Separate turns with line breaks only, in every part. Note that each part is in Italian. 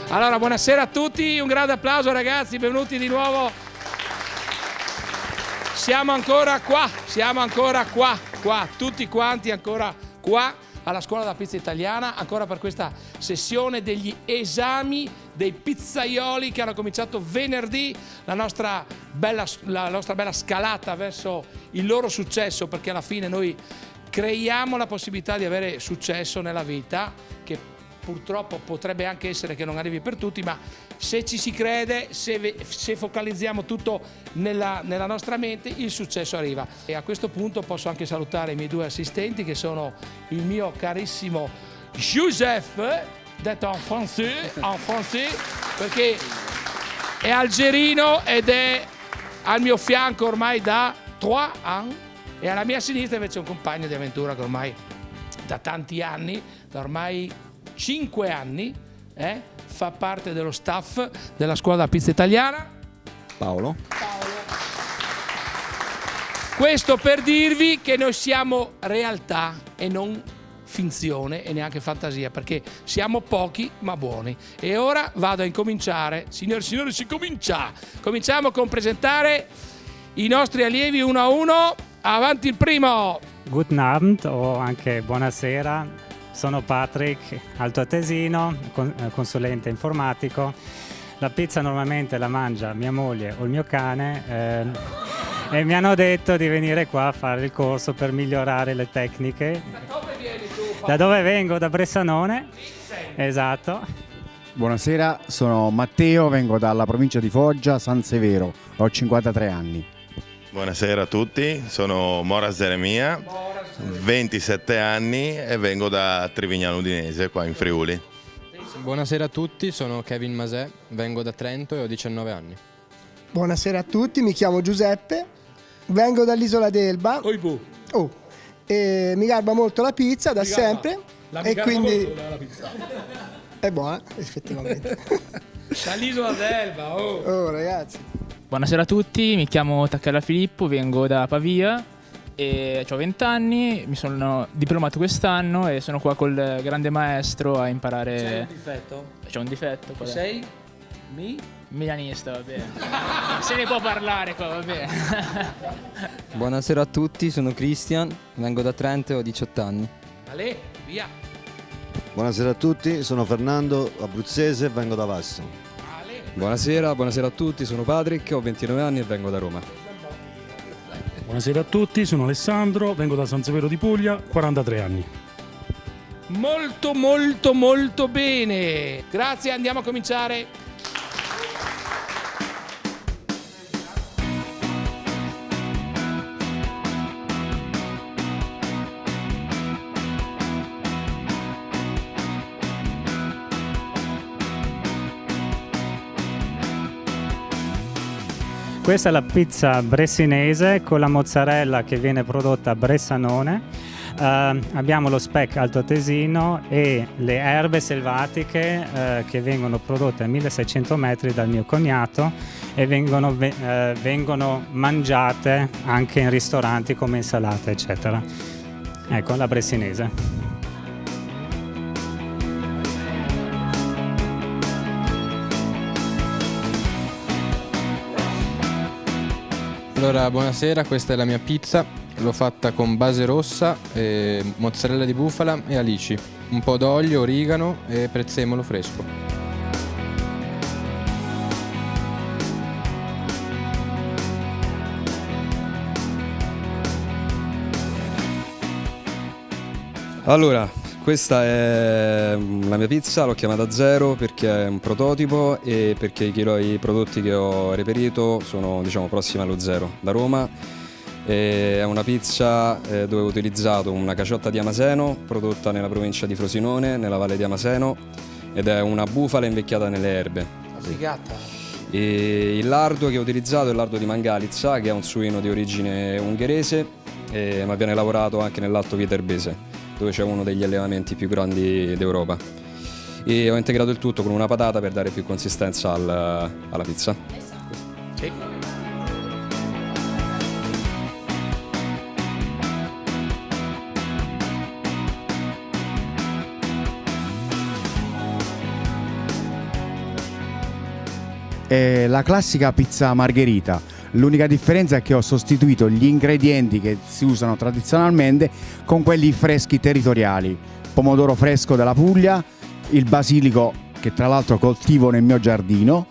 Allora, buonasera a tutti, un grande applauso ragazzi, benvenuti di nuovo. Siamo ancora qua, tutti quanti ancora qua alla Scuola della Pizza Italiana, ancora per questa sessione degli esami dei pizzaioli che hanno cominciato venerdì la nostra bella scalata verso il loro successo, perché alla fine noi creiamo la possibilità di avere successo nella vita, che purtroppo potrebbe anche essere che non arrivi per tutti, ma se ci si crede, se focalizziamo tutto nella nostra mente, il successo arriva. E a questo punto posso anche salutare i miei due assistenti, che sono il mio carissimo Joseph, detto en français, perché è algerino ed è al mio fianco ormai da 3 anni, e alla mia sinistra invece un compagno di avventura che ormai da tanti anni, da ormai 5 anni, fa parte dello staff della Scuola della Pizza Italiana. Paolo. Questo per dirvi che noi siamo realtà e non finzione e neanche fantasia, perché siamo pochi ma buoni. E ora vado a incominciare. Signori e signori, si comincia. Cominciamo con presentare i nostri allievi uno a uno. Avanti il primo.
Guten Abend o anche buonasera. Sono Patrick, altoatesino, consulente informatico. La pizza normalmente la mangia mia moglie o il mio cane e mi hanno detto di venire qua a fare il corso per migliorare le tecniche.
Da dove vieni tu?
Da dove vengo? Da Bressanone. Esatto.
Buonasera, sono Matteo, vengo dalla provincia di Foggia, San Severo, ho 53 anni.
Buonasera a tutti, sono Mora Zeremia, 27 anni e vengo da Trivignano Udinese, qua in Friuli.
Buonasera a tutti, sono Kevin Masè, vengo da Trento e ho 19 anni.
Buonasera a tutti, mi chiamo Giuseppe, vengo dall'isola d'Elba. E mi garba molto la pizza da sempre e quindi
la pizza.
è buona effettivamente.
Dall'isola d'Elba,
Oh ragazzi.
Buonasera a tutti, mi chiamo Tacchella Filippo, vengo da Pavia e ho 20 anni, mi sono diplomato quest'anno e sono qua col grande maestro a imparare.
C'è un difetto?
C'è un difetto.
Tu sei?
Milanista, va bene. Se ne può parlare qua, va bene.
Buonasera a tutti, sono Christian, vengo da Trento e ho 18 anni.
Ale, via.
Buonasera a tutti, sono Fernando, abruzzese e vengo da Vasto.
Buonasera a tutti, sono Patrick, ho 29 anni e vengo da Roma.
Buonasera a tutti, sono Alessandro, vengo da San Severo di Puglia, 43 anni.
Molto bene. Grazie, andiamo a cominciare.
Questa è la pizza bressinese con la mozzarella che viene prodotta a Bressanone. Abbiamo lo speck altoatesino e le erbe selvatiche che vengono prodotte a 1600 metri dal mio cognato e vengono mangiate anche in ristoranti come insalate, eccetera. Ecco la bressinese.
Allora, buonasera, questa è la mia pizza, l'ho fatta con base rossa, mozzarella di bufala e alici, un po' d'olio, origano e prezzemolo fresco.
Allora, questa è la mia pizza, l'ho chiamata Zero perché è un prototipo e perché i prodotti che ho reperito sono, diciamo, prossimi allo zero. Da Roma è una pizza dove ho utilizzato una caciotta di Amaseno prodotta nella provincia di Frosinone, nella valle di Amaseno, ed è una bufala invecchiata nelle erbe.
Figata.
E il lardo che ho utilizzato è il lardo di Mangalitsa, che è un suino di origine ungherese, ma viene lavorato anche nell'Alto Viterbese, dove c'è uno degli allevamenti più grandi d'Europa. E ho integrato il tutto con una patata per dare più consistenza alla pizza.
Sì.
è la classica pizza margherita. L'unica differenza è che ho sostituito gli ingredienti che si usano tradizionalmente con quelli freschi territoriali. Pomodoro fresco della Puglia, il basilico che tra l'altro coltivo nel mio giardino,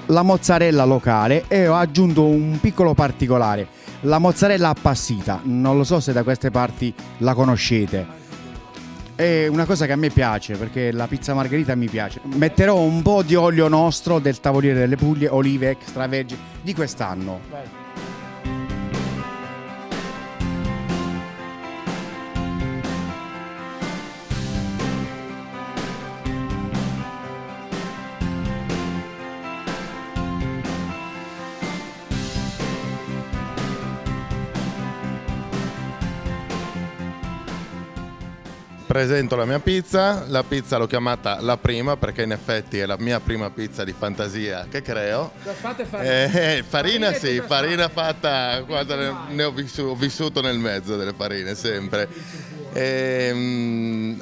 la mozzarella locale e ho aggiunto un piccolo particolare, la mozzarella appassita. Non lo so se da queste parti la conoscete. È una cosa che a me piace, perché la pizza margherita mi piace. Metterò un po' di olio nostro del Tavoliere delle Puglie, olive extravergini di quest'anno.
Vai.
Presento la pizza l'ho chiamata la prima perché in effetti è la mia prima pizza di fantasia che creo.
Fate farina?
Farina sì, farina fatta quando ho vissuto nel mezzo delle farine sempre.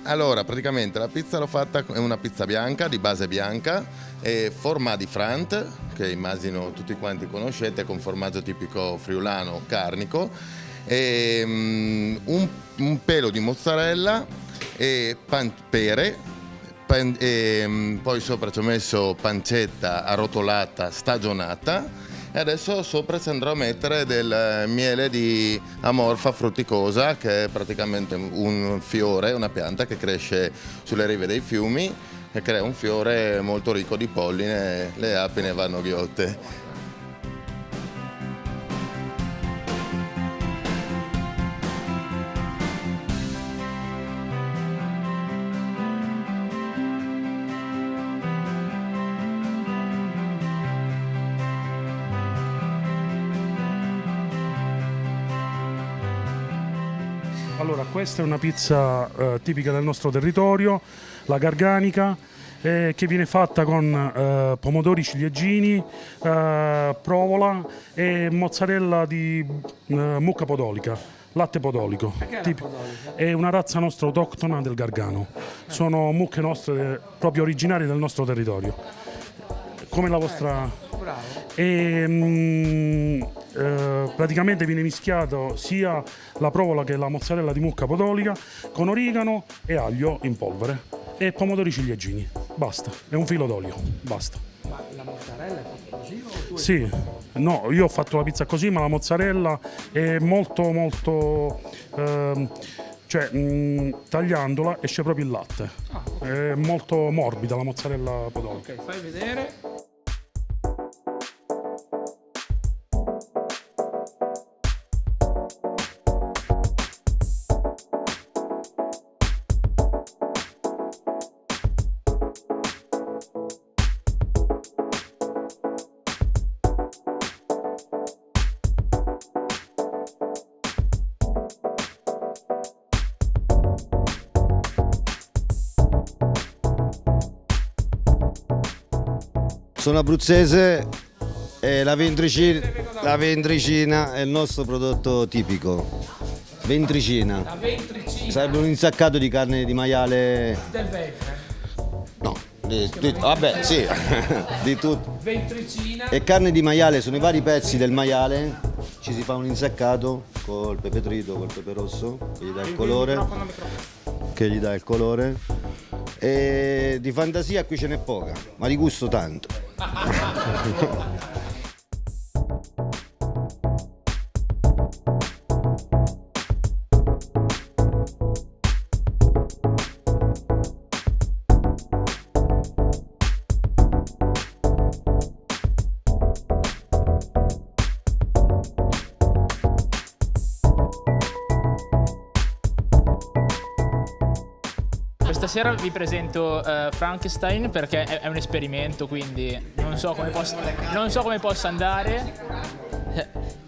Allora praticamente la pizza l'ho fatta, è una pizza bianca, di base bianca, format di Frant, che immagino tutti quanti conoscete, con formaggio tipico friulano carnico, un pelo di mozzarella e pere, poi sopra ci ho messo pancetta arrotolata stagionata e adesso sopra ci andrò a mettere del miele di amorfa frutticosa, che è praticamente un fiore, una pianta che cresce sulle rive dei fiumi e crea un fiore molto ricco di polline, le api ne vanno ghiotte.
Allora, questa è una pizza tipica del nostro territorio, la garganica, che viene fatta con pomodori ciliegini, provola e mozzarella di mucca podolica, latte podolico. È una razza nostra autoctona del Gargano. Sono mucche nostre proprio originarie del nostro territorio, come la vostra. E praticamente viene mischiato sia la provola che la mozzarella di mucca podolica con origano e aglio in polvere e pomodori ciliegini. Basta, è un filo d'olio, basta.
Ma la mozzarella è fatta così o tu?
Sì, no, io ho fatto la pizza così, ma la mozzarella è molto tagliandola esce proprio il latte. È molto morbida la mozzarella podolica.
Ok, fai vedere.
Sono abruzzese e la ventricina è il nostro prodotto tipico. Ventricina.
La ventricina.
Sarebbe un insaccato di carne di maiale.
Del ventre.
No, vabbè, sì, di tutto.
Ventricina.
E carne di maiale, sono i vari pezzi del maiale. Ci si fa un insaccato col pepe trito, col pepe rosso, che gli dà il colore. E di fantasia qui ce n'è poca, ma di gusto tanto.
Stasera vi presento Frankenstein perché è un esperimento, quindi non so come possa andare.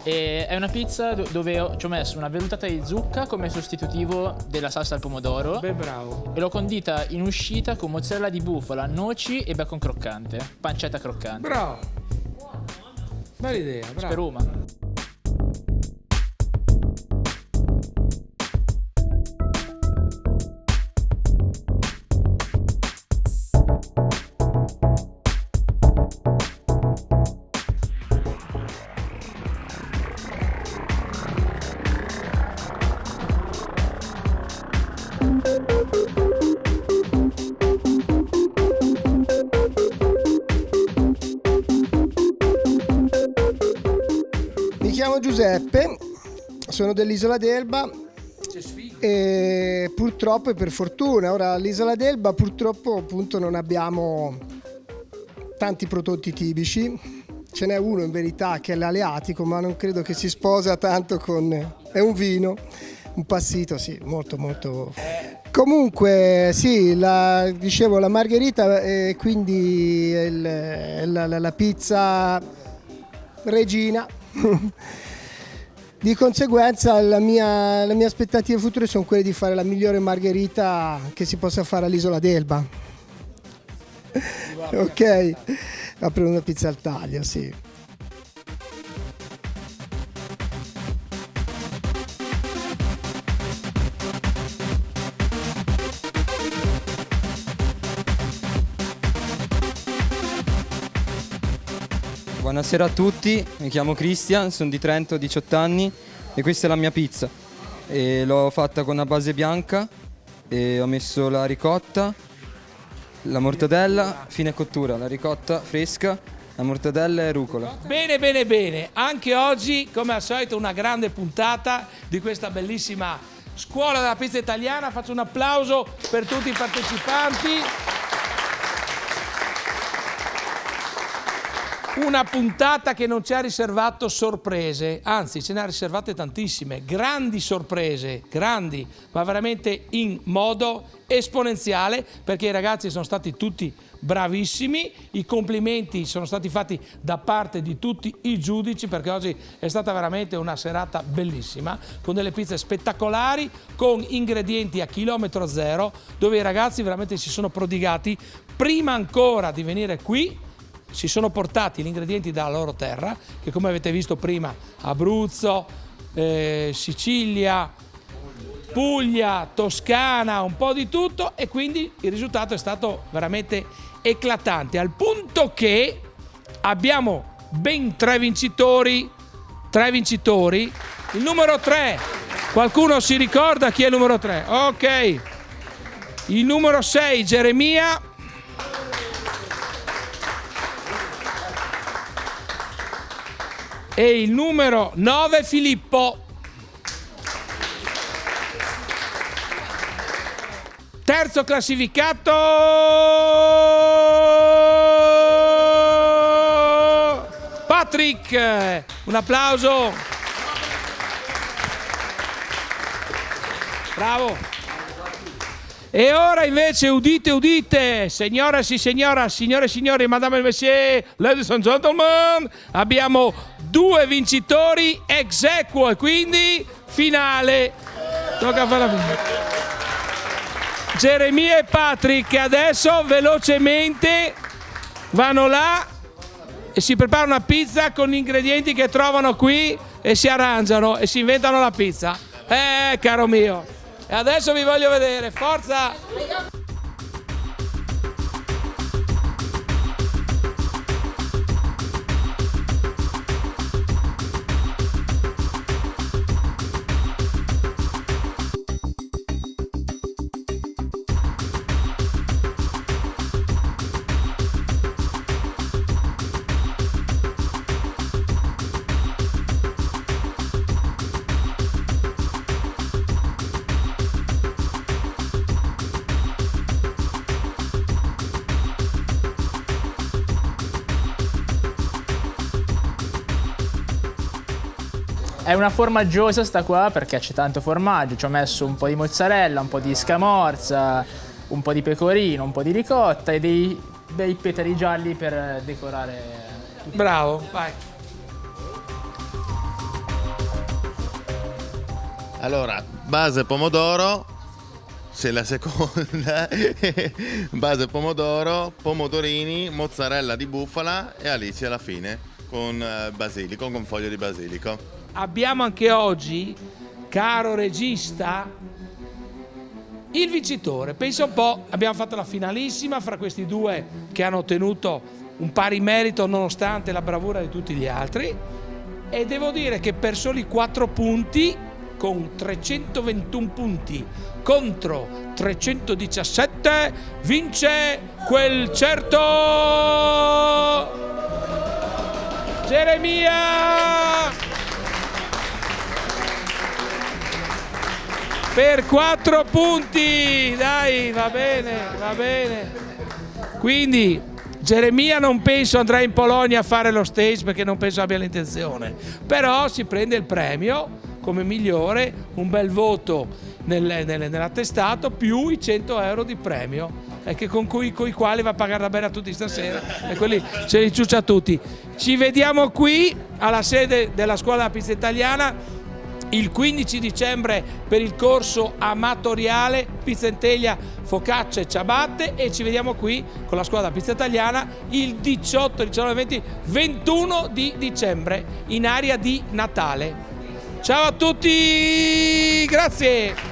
E è una pizza dove ci ho messo una vellutata di zucca come sostitutivo della salsa al pomodoro.
Beh, bravo.
E l'ho condita in uscita con mozzarella di bufala, noci e bacon croccante, pancetta croccante.
Bravo. Bella idea, bravo.
Speruma.
Giuseppe, sono dell'Isola d'Elba e purtroppo e per fortuna, ora all'Isola d'Elba purtroppo appunto non abbiamo tanti prodotti tipici. Ce n'è uno in verità che è l'Aleatico, ma non credo che si sposa tanto con... è un vino, un passito, sì, molto molto... Comunque sì, dicevo la margherita e quindi la pizza regina. Di conseguenza le mie aspettative future sono quelle di fare la migliore margherita che si possa fare all'Isola d'Elba. Ok, apro una pizza al taglio, sì.
Buonasera a tutti, mi chiamo Christian, sono di Trento, ho 18 anni e questa è la mia pizza. E l'ho fatta con una base bianca e ho messo la ricotta, la mortadella, fine cottura, la ricotta fresca, la mortadella e rucola.
Bene, bene, bene. Anche oggi, come al solito, una grande puntata di questa bellissima scuola della pizza italiana. Faccio un applauso per tutti i partecipanti. Una puntata che non ci ha riservato sorprese, anzi ce ne ha riservate tantissime, grandi sorprese, grandi, ma veramente in modo esponenziale, perché i ragazzi sono stati tutti bravissimi, i complimenti sono stati fatti da parte di tutti i giudici, perché oggi è stata veramente una serata bellissima, con delle pizze spettacolari, con ingredienti a chilometro zero, dove i ragazzi veramente si sono prodigati, prima ancora di venire qui, si sono portati gli ingredienti dalla loro terra, che come avete visto prima, Abruzzo, Sicilia, Puglia, Toscana, un po' di tutto, e quindi il risultato è stato veramente eclatante, al punto che abbiamo ben tre vincitori. Il numero 3, qualcuno si ricorda chi è il numero 3? Ok, il numero 6 Geremia, e il numero 9 Filippo. Terzo classificato Patrick, un applauso. Bravo. E ora invece udite, udite, signore e signore e signori, madame e monsieur, ladies and gentlemen, abbiamo 2 vincitori ex aequo e quindi finale. Tocca fare la... Geremia e Patrick adesso velocemente vanno là e si preparano una pizza con gli ingredienti che trovano qui e si arrangiano e si inventano la pizza. Caro mio. E adesso vi voglio vedere, forza!
È una formaggiosa sta qua perché c'è tanto formaggio, ci ho messo un po' di mozzarella, un po' di scamorza, un po' di pecorino, un po' di ricotta e dei bei petali gialli per decorare tutto.
Bravo, vai.
Allora, base pomodoro, se la seconda, base pomodoro, pomodorini, mozzarella di bufala e alici alla fine con basilico, con foglio di basilico.
Abbiamo anche oggi, caro regista, il vincitore. Pensa un po', abbiamo fatto la finalissima fra questi due che hanno ottenuto un pari merito nonostante la bravura di tutti gli altri, e devo dire che per soli 4 punti, con 321 punti contro 317, vince quel certo Geremia! per 4 punti. Dai, va bene, va bene. Quindi Geremia non penso andrà in Polonia a fare lo stage, perché non penso abbia l'intenzione, però si prende il premio come migliore, un bel voto nell'attestato più i 100 euro di premio, con i quali va a pagare da bene a tutti stasera, e quelli ce li ciuccia tutti. Ci vediamo qui alla sede della scuola della pizza italiana il 15 dicembre per il corso amatoriale Pizzanteglia, focaccia e ciabatte, e ci vediamo qui con la scuola della pizza italiana il 18, 19, 20, 21 di dicembre in area di Natale. Ciao a tutti, grazie!